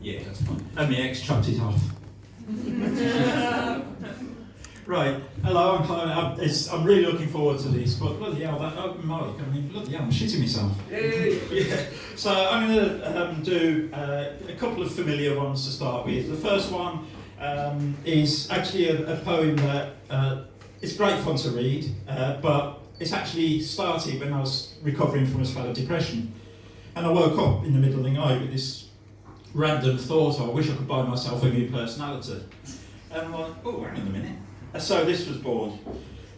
Yeah, that's fine. And my ex chopped it off. Right, hello, I'm Chloe. I'm really looking forward to this, but bloody hell, that open mic, I mean, bloody hell, I'm shitting myself. Yeah. So I'm going to do a couple of familiar ones to start with. The first one is actually a poem that it's great fun to read, but it's actually started when I was recovering from a spell of depression. And I woke up in the middle of the night with this random thought, I wish I could buy myself a new personality. And I'm like, oh, hang on a minute. So this was born,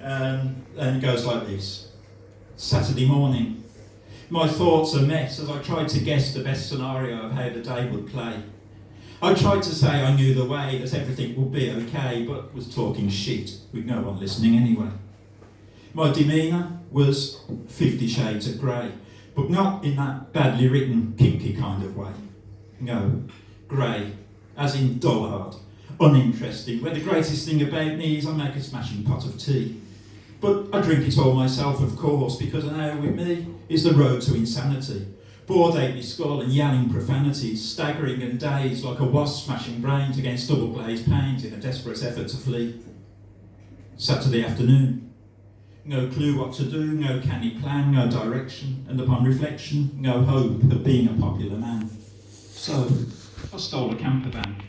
and it goes like this. Saturday morning. My thoughts a mess as I tried to guess the best scenario of how the day would play. I tried to say I knew the way, that everything would be okay, but was talking shit with no one listening anyway. My demeanour was 50 shades of grey, but not in that badly written, kinky kind of way. No, grey, as in dullard. Uninteresting, where the greatest thing about me is I make a smashing pot of tea. But I drink it all myself, of course, because now with me is the road to insanity. Bored out my skull and yelling profanities, staggering and dazed like a wasp smashing brains against double glazed panes in a desperate effort to flee. Saturday afternoon. No clue what to do, no canny plan, no direction, and upon reflection, no hope of being a popular man. So, I stole a camper van.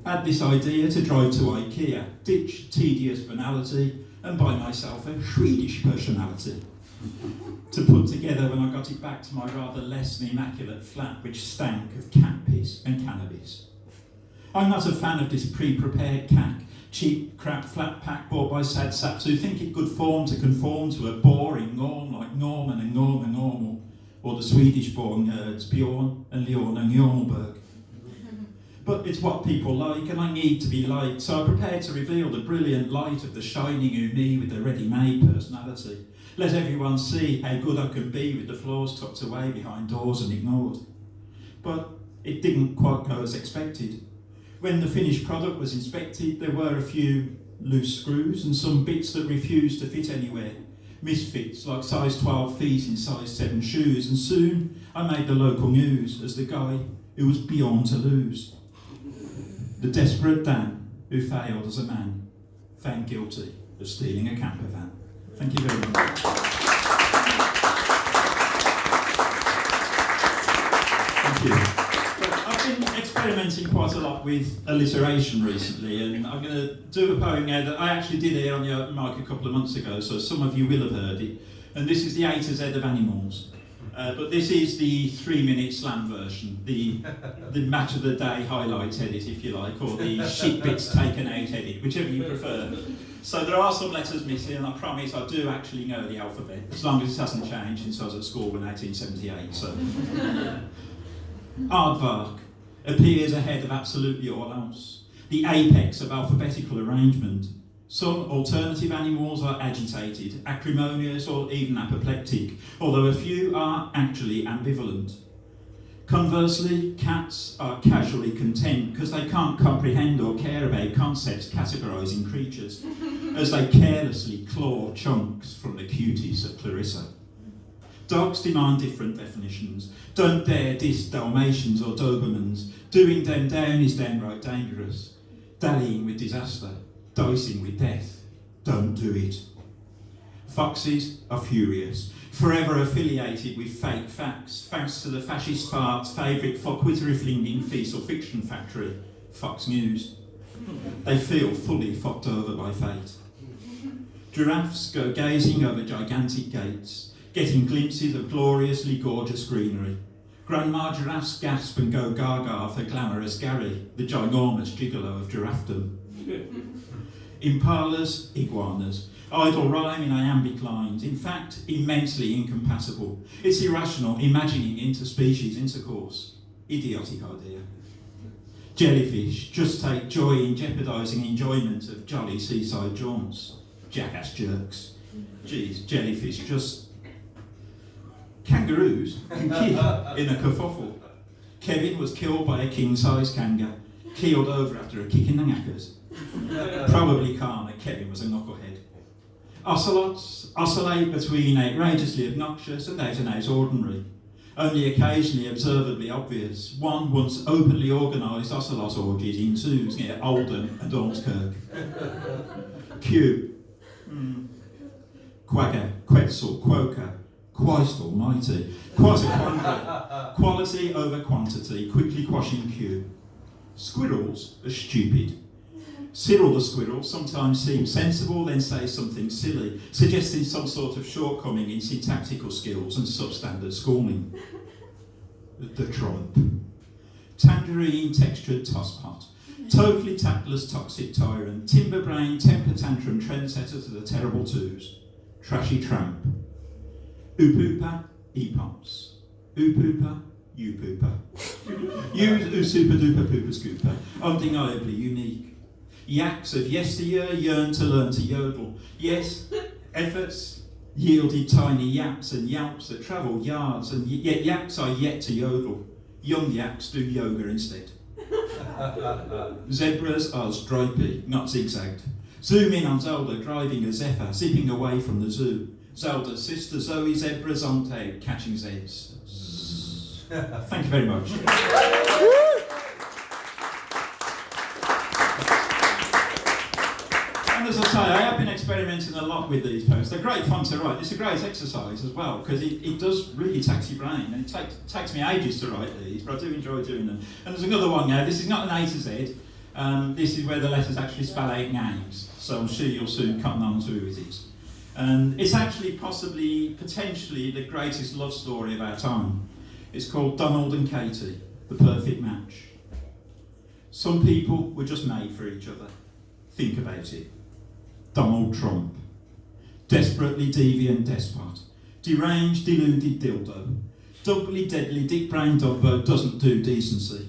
Had this idea to drive to IKEA, ditch tedious banality, and buy myself a Swedish personality to put together when I got it back to my rather less than immaculate flat, which stank of cat piss and cannabis. I'm not a fan of this pre-prepared cack, cheap crap flat pack bought by sad saps who think it good form to conform to a boring norm like Norman and Norma Normal, or the Swedish-born nerds Bjorn and Leona Njornberg. But it's what people like, and I need to be liked, so I prepare to reveal the brilliant light of the shining new me with the ready-made personality. Let everyone see how good I can be with the flaws tucked away behind doors and ignored. But it didn't quite go as expected. When the finished product was inspected, there were a few loose screws and some bits that refused to fit anywhere. Misfits like size 12 feet in size 7 shoes, and soon I made the local news as the guy who was beyond to lose. The desperate Dan who failed as a man, found guilty of stealing a camper van. Thank you very much. Thank you. I've been experimenting quite a lot with alliteration recently, and I'm going to do a poem now that I actually did here on the open mic a couple of months ago, so some of you will have heard it. And this is the A to Z of animals. But this is the 3-minute slam version, the match of the day highlights edit, if you like, or the shit bits taken out edit, whichever you prefer. So there are some letters missing, and I promise I do actually know the alphabet, as long as it hasn't changed since I was at school in 1878. So, Aardvark appears ahead of absolutely all else, the apex of alphabetical arrangement. Some alternative animals are agitated, acrimonious, or even apoplectic, although a few are actually ambivalent. Conversely, cats are casually content because they can't comprehend or care about concepts categorising creatures, as they carelessly claw chunks from the cuties of Clarissa. Dogs demand different definitions. Don't dare diss Dalmatians or Dobermans. Doing them down is downright dangerous. Dallying with disaster. Dicing with death. Don't do it. Foxes are furious, forever affiliated with fake facts, thanks to the fascist fart's favourite fuckwitteriflinging feast or fiction factory, Fox News. They feel fully fucked over by fate. Giraffes go gazing over gigantic gates, getting glimpses of gloriously gorgeous greenery. Grandma giraffes gasp and go gaga for glamorous Gary, the ginormous gigolo of giraffedom. Impalas, iguanas, idle rhyme in iambic lines, in fact, immensely incompatible. It's irrational imagining interspecies intercourse. Idiotic idea. Jellyfish just take joy in jeopardising enjoyment of jolly seaside jaunts. Jackass jerks. Geez, jellyfish just... Kangaroos can kick in a kerfuffle. Kevin was killed by a king-size kanga, keeled over after a kick in the knackers. Probably calmer, Kevin was a knucklehead. Ocelots oscillate between outrageously obnoxious and out-and-out ordinary. only occasionally observably obvious. One once openly organised ocelot orgies in zoos near Oldham and Ormskirk. Q. Quagga, Quetzal, Quoker, Christ almighty. Quite a quandary. Quality over quantity, quickly quashing Q. Squirrels are stupid. Cyril the squirrel sometimes seems sensible, then says something silly, suggesting some sort of shortcoming in syntactical skills and substandard schooling. The trump. Tangerine textured tosspot. Totally tactless toxic tyrant. Timber brain, temper tantrum trendsetter to the terrible twos. Trashy tramp. Upoopa, e-pops. Upoopa, you-pooper. You super duper pooper scooper. Undeniably unique. Yaks of yesteryear yearn to learn to yodel. Yes, efforts yielded tiny yaps and yelps that travel yards, and yet yaks are yet to yodel. Young yaks do yoga instead. Zebras are stripy, not zigzagged. Zoom in on Zelda driving a Zephyr, zipping away from the zoo. Zelda's sister Zoe Zebra's on tail, catching Zeds. Thank you very much. And as I say, I have been experimenting a lot with these poems. They're great fun to write. It's a great exercise as well, because it does really tax your brain, and it takes me ages to write these, but I do enjoy doing them. And there's another one now. This is not an A to Z. This is where the letters actually spell out names, so I'm sure you'll soon come on to who it is. And it's actually potentially the greatest love story of our time. It's called Donald and Katie, the perfect match. Some people were just made for each other. Think about it. Donald Trump. Desperately deviant despot. Deranged, deluded dildo. Doubly deadly dick-brained dogbo doesn't do decency.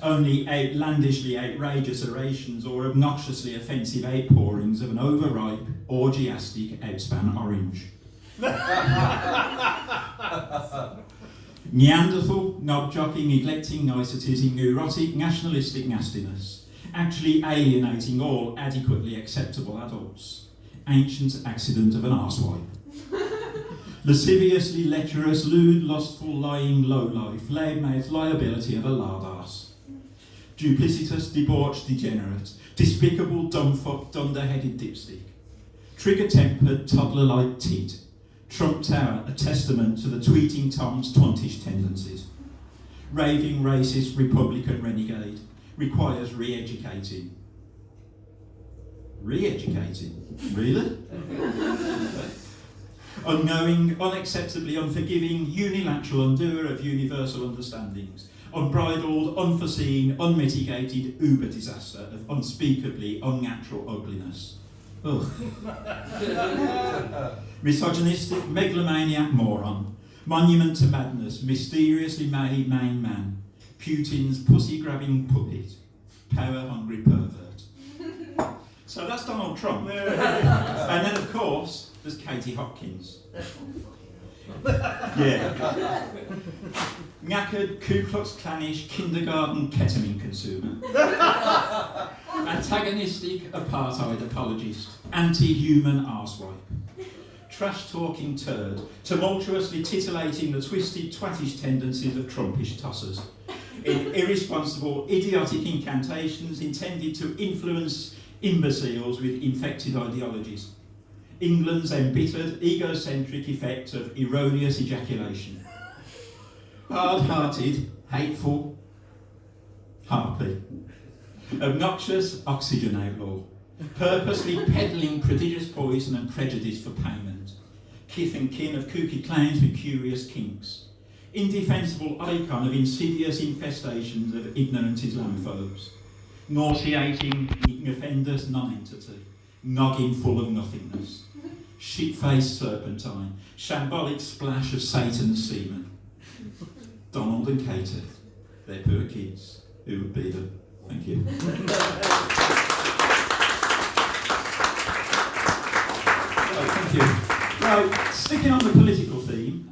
Only outlandishly outrageous orations or obnoxiously offensive outpourings of an overripe, orgiastic outspan orange. Neanderthal, knob-jockey, neglecting niceties in neurotic, nationalistic nastiness, actually alienating all adequately acceptable adults. Ancient accident of an arsewipe. Lasciviously lecherous, lewd, lustful, lying, lowlife, loudmouth liability of a lard arse. Duplicitous, debauched, degenerate, despicable, dumb-fucked, dunder-headed dipstick. Trigger-tempered, toddler-like tit. Trump Tower, a testament to the tweeting Tom's twontish tendencies. Raving, racist, Republican renegade, requires re-educating. Re-educating? Really? Unknowing, unacceptably unforgiving, unilateral undoer of universal understandings. Unbridled, unforeseen, unmitigated uber disaster of unspeakably unnatural ugliness. Ugh. Misogynistic, megalomaniac moron. Monument to madness, mysteriously made main man. Putin's pussy-grabbing puppet. Power-hungry pervert. So that's Donald Trump. And then, of course, there's Katie Hopkins. Yeah. Knackered, Ku Klux Klanish, kindergarten ketamine consumer. Antagonistic, apartheid apologist. Anti-human arsewipe. Trash-talking turd, tumultuously titillating the twisted, twattish tendencies of Trumpish tossers. In irresponsible, idiotic incantations intended to influence imbeciles with infected ideologies. England's embittered, egocentric effect of erroneous ejaculation. Hard-hearted, hateful, harpy. Obnoxious, oxygen outlaw. Purposely peddling prodigious poison and prejudice for payment. Kith and kin of kooky clowns with curious kinks. Indefensible icon of insidious infestations of ignorant Islamophobes. Nauseating, offenders non-entity. Noggin full of nothingness. Shit-faced serpentine. Shambolic splash of Satan's semen. Donald and Katie. They're poor kids. Who would be them? Thank you. Thank you. Right, sticking on the political theme,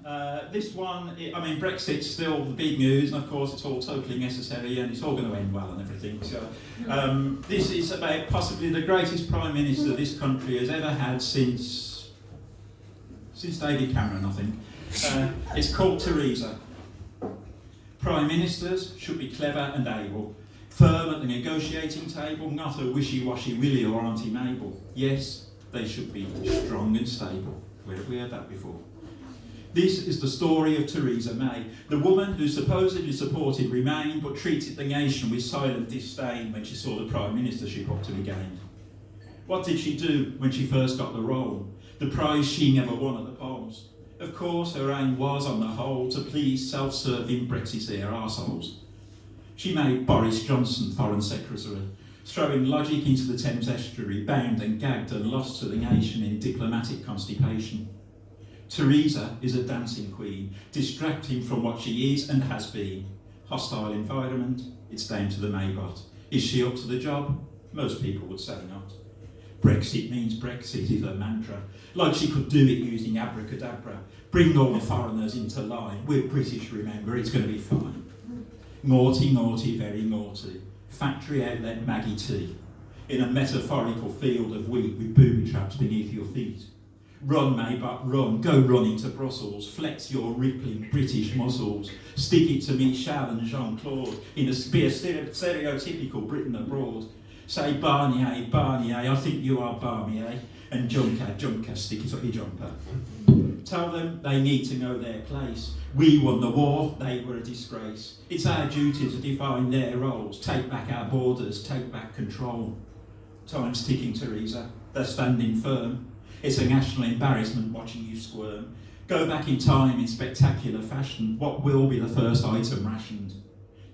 this one, Brexit's still the big news, and of course it's all totally necessary and it's all going to end well and everything. So, this is about possibly the greatest Prime Minister this country has ever had since David Cameron, I think. It's called Theresa. Prime Ministers should be clever and able, firm at the negotiating table, not a wishy-washy Willie or Auntie Mabel. Yes, they should be strong and stable. Where have we heard that before? This is the story of Theresa May, the woman who supposedly supported Remain but treated the nation with silent disdain when she saw the Prime Ministership up to be gained. What did she do when she first got the role? The prize she never won at the polls. Of course, her aim was, on the whole, to please self-serving Brexiteer arseholes. She made Boris Johnson Foreign Secretary, throwing logic into the Thames estuary, bound and gagged and lost to the nation in diplomatic constipation. Theresa is a dancing queen, distracting from what she is and has been. Hostile environment, it's down to the Maybot. Is she up to the job? Most people would say not. Brexit means Brexit is her mantra, like she could do it using abracadabra. Bring all the foreigners into line. We're British, remember, it's going to be fine. Naughty, naughty, very naughty. Factory outlet Maggie Tea. In a metaphorical field of wheat with booby traps beneath your feet. Run, Maybot, run. Go running to Brussels. Flex your rippling British muscles. Stick it to Michel and Jean-Claude in a stereotypical Britain abroad. Say Barnier, Barnier, I think you are Barnier. And Junker, Junker, stick it up your jumper. Tell them they need to know their place. We won the war, they were a disgrace. It's our duty to define their roles, take back our borders, take back control. Time's ticking, Theresa. They're standing firm. It's a national embarrassment watching you squirm. Go back in time in spectacular fashion. What will be the first item rationed?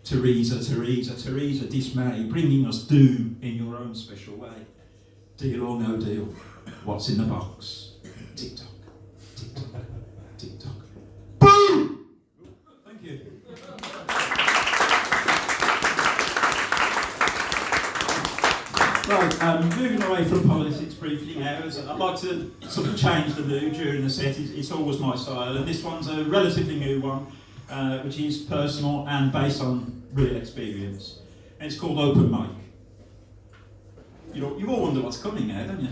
Theresa, Theresa, Theresa, dismay, bringing us doom in your own special way. Deal or no deal? What's in the box? Tick-tock, tick-tock, tick-tock. Boom! Thank you. Right, moving away from politics briefly now, I'd like to sort of change the mood during the set. It's always my style, and this one's a relatively new one, which is personal and based on real experience. And it's called Open Mic. You all wonder what's coming now, don't you?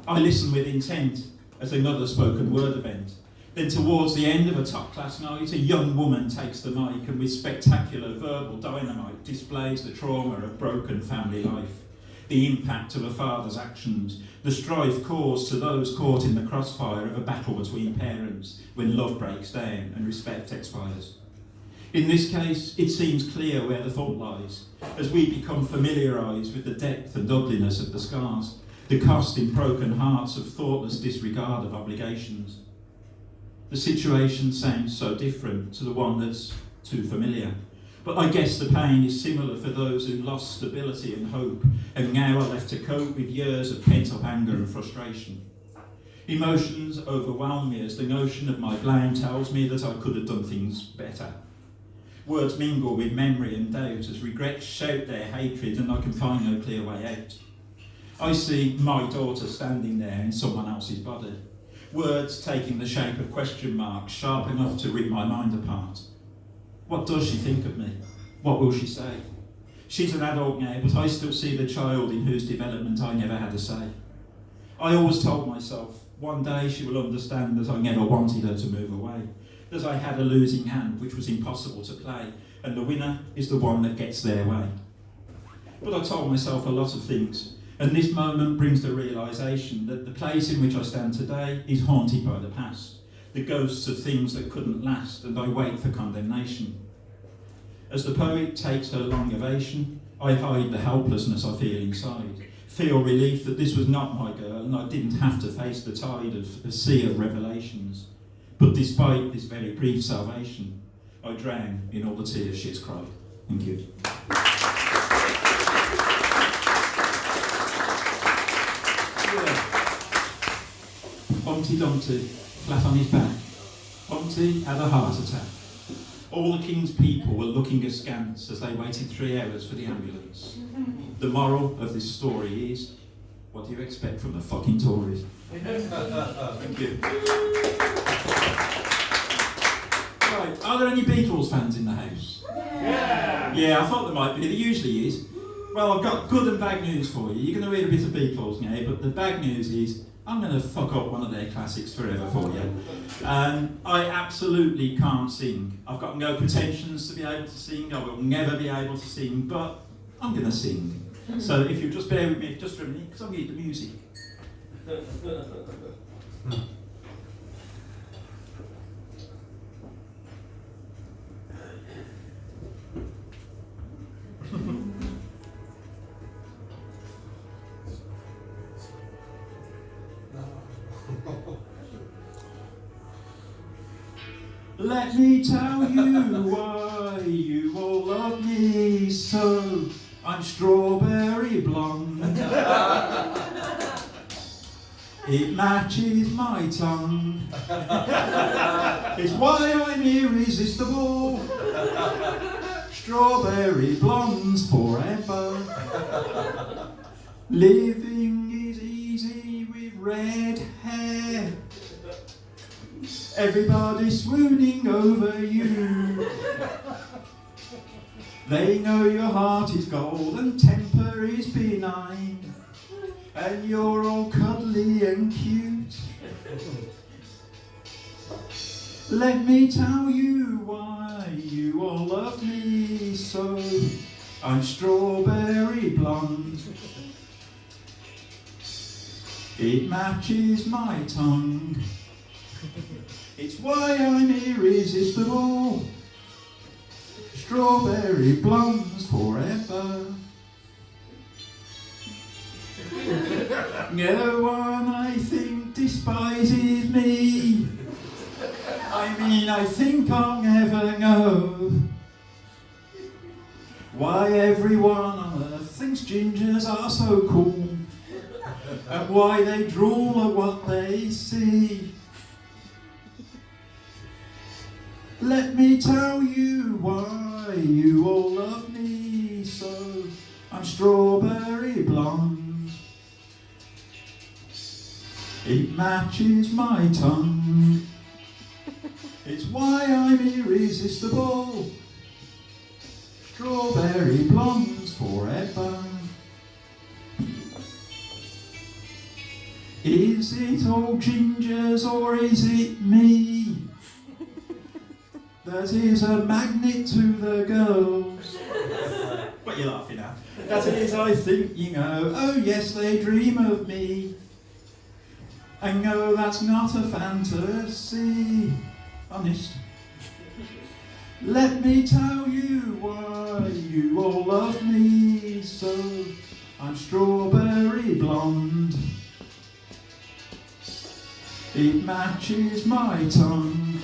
I listen with intent as another spoken word event. Then towards the end of a top class night, a young woman takes the mic and with spectacular verbal dynamite displays the trauma of broken family life, the impact of a father's actions, the strife caused to those caught in the crossfire of a battle between parents when love breaks down and respect expires. In this case, it seems clear where the fault lies, as we become familiarised with the depth and ugliness of the scars, the cost in broken hearts of thoughtless disregard of obligations. The situation sounds so different to the one that's too familiar, but I guess the pain is similar for those who lost stability and hope and now are left to cope with years of pent-up anger and frustration. Emotions overwhelm me as the notion of my blame tells me that I could have done things better. Words mingle with memory and doubt as regrets shout their hatred and I can find no clear way out. I see my daughter standing there in someone else's body. Words taking the shape of question marks, sharp enough to rip my mind apart. What does she think of me? What will she say? She's an adult now, but I still see the child in whose development I never had a say. I always told myself, one day she will understand that I never wanted her to move away, that I had a losing hand which was impossible to play, and the winner is the one that gets their way. But I told myself a lot of things, and this moment brings the realisation that the place in which I stand today is haunted by the past, the ghosts of things that couldn't last, and I wait for condemnation. As the poet takes her long ovation, I hide the helplessness I feel inside, feel relief that this was not my girl and I didn't have to face the tide of a sea of revelations. But despite this very brief salvation, I drown in all the tears she's cried. Thank you. Humpty Dumpty, flat on his back. Humpty had a heart attack. All the king's people were looking askance as they waited 3 hours for the ambulance. The moral of this story is, what do you expect from the fucking Tories? Thank you. Right, are there any Beatles fans in the house? Yeah, I thought there might be. There usually is. Well, I've got good and bad news for you. You're going to read a bit of Beatles now, but the bad news is I'm going to fuck up one of their classics forever for you. I absolutely can't sing. I've got no pretensions to be able to sing. I will never be able to sing, but I'm going to sing. So if you'll just bear with me just for a minute, because I need the music. Let me tell you why you all love me so. I'm strawberry blonde. It matches my tongue. It's why I'm irresistible. Strawberry blondes forever. Living is easy with red hair. Everybody's swooning over you. They know your heart is gold and temper is benign, and you're all cuddly and cute. Let me tell you why you all love me so. I'm strawberry blonde. It matches my tongue. It's why I'm irresistible. Strawberry blondes forever. No one, I think, despises me. I mean, I think I'll never know why everyone on earth thinks gingers are so cool, and why they drool at what they see. Let me tell you why you all love me so. I'm strawberry blonde. It matches my tongue. It's why I'm irresistible. Strawberry blondes forever. Is it all gingers or is it me that is a magnet to the girls? What are you laughing at? That is, I think, you know, oh yes, they dream of me. And no, that's not a fantasy. Honest. Let me tell you why you all love me so. I'm strawberry blonde. It matches my tongue.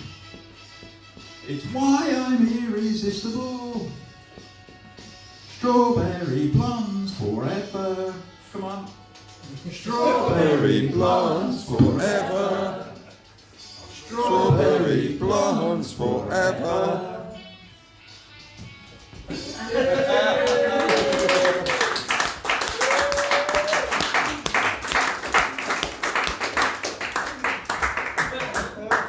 It's why I'm irresistible. Strawberry blondes forever. Come on. Strawberry blondes forever. Strawberry blondes forever.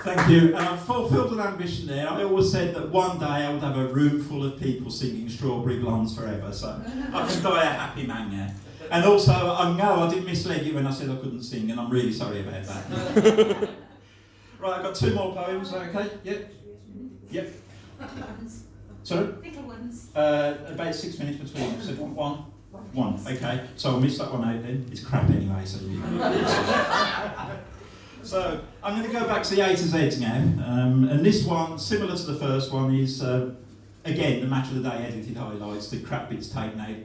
Thank you. And I've fulfilled an ambition there. I always said that one day I would have a room full of people singing Strawberry Blondes forever, so I can die a happy man now. And also, I know I didn't mislead you when I said I couldn't sing, and I'm really sorry about that. Right, I've got two more poems, okay? Yep. Yep. Sorry? Little ones. About 6 minutes between them. So one. Okay. So I'll miss that one out then. It's crap anyway, so So I'm going to go back to the A to Z now. And this one, similar to the first one, is again the Match of the Day edited highlights, the crap bits taken out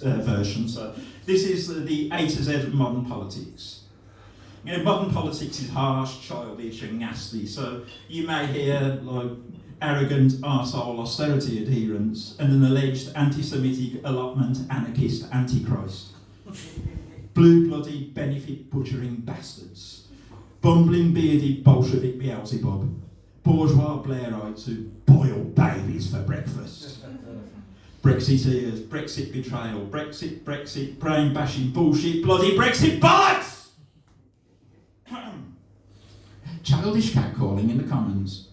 version. So this is the A to Z of modern politics. You know, modern politics is harsh, childish and nasty, so you may hear like arrogant arsehole austerity adherents and an alleged anti-Semitic allotment anarchist antichrist. Blue-blooded benefit butchering bastards. Bumbling bearded Bolshevik Beelzebub. Bourgeois Blairites who boil babies for breakfast. Brexiteers, Brexit betrayal, Brexit, brain-bashing bullshit, bloody Brexit bollocks! Childish catcalling in the Commons.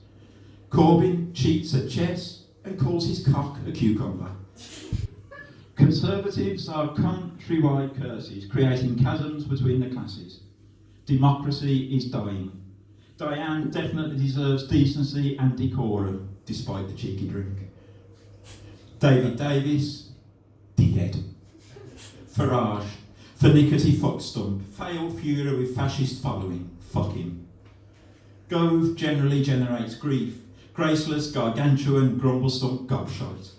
Corbyn cheats at chess and calls his cock a cucumber. Conservatives are countrywide curses, creating chasms between the classes. Democracy is dying. Diane definitely deserves decency and decorum, despite the cheeky drink. David Davis, dickhead. Farage, Finickety Foxstump, failed Führer with fascist following, fuck him. Gove generally generates grief, graceless, gargantuan, grumblestump gobshite.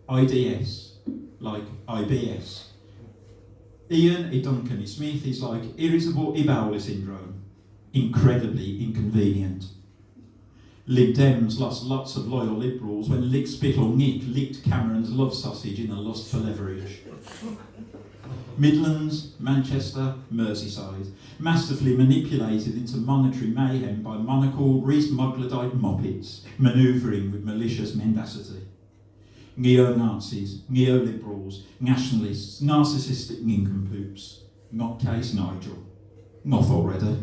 IDS, like IBS. Ian I Duncan Smith is like irritable Ebola syndrome, incredibly inconvenient. Lib Dems lost lots of loyal liberals when Lick Spittle Nick licked Cameron's love sausage in a lust for leverage. Midlands, Manchester, Merseyside, masterfully manipulated into monetary mayhem by monocle Rees-Mogladite moppets, manoeuvring with malicious mendacity. Neo-Nazis, neoliberals, nationalists, narcissistic nincompoops. Not case Nigel. Not already.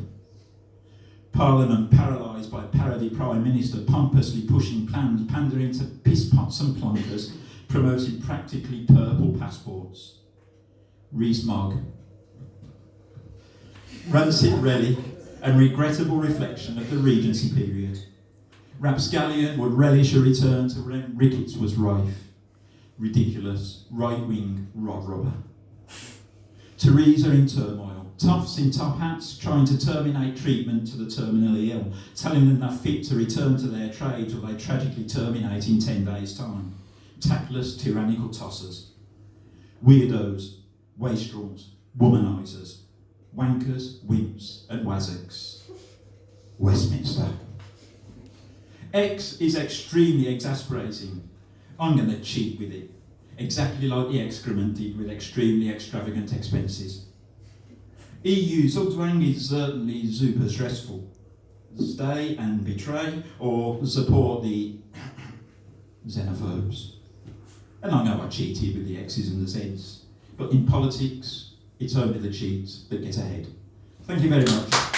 Parliament paralysed by parody Prime Minister pompously pushing plans, pandering to piss-pots and plunkers, promoting practically purple passports. Rees-Mogg. Rancid relic and regrettable reflection of the Regency period. Rapscallion would relish a return to when rickets was rife. Ridiculous, right-wing rod rubber. Theresa in turmoil. Toffs in top hats trying to terminate treatment to the terminally ill, telling them they're fit to return to their trade till they tragically terminate in 10 days' time. Tactless, tyrannical tossers. Weirdos, wastrels, womanisers, wankers, wimps and wazzocks. Westminster. X is extremely exasperating. I'm going to cheat with it, exactly like the excrement did with extremely extravagant expenses. EU Zugzwang is certainly super stressful. Stay and betray, or support the xenophobes. And I know I cheated with the X's and the Z's, but in politics, it's only the cheats that get ahead. Thank you very much.